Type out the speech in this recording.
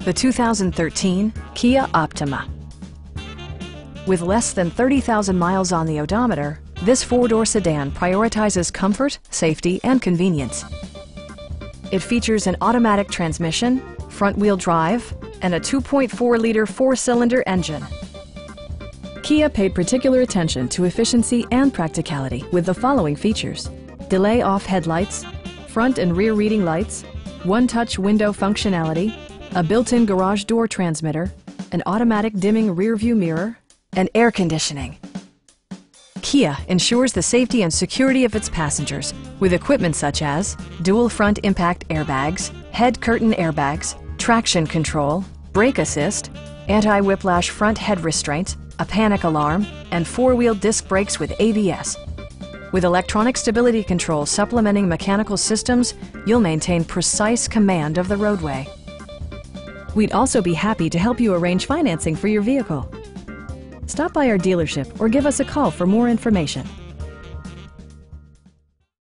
the 2013 Kia Optima. With less than 30,000 miles on the odometer, this four-door sedan prioritizes comfort, safety, and convenience. It features an automatic transmission, front-wheel drive, and a 2.4-liter four-cylinder engine. Kia paid particular attention to efficiency and practicality with the following features: delay-off headlights, front and rear reading lights, one-touch window functionality, a built-in garage door transmitter, an automatic dimming rear-view mirror, and air conditioning. Kia ensures the safety and security of its passengers with equipment such as dual front impact airbags, head curtain airbags, traction control, brake assist, anti-whiplash front head restraints, a panic alarm, and four-wheel disc brakes with ABS. With electronic stability control supplementing mechanical systems, you'll maintain precise command of the roadway. We'd also be happy to help you arrange financing for your vehicle. Stop by our dealership or give us a call for more information.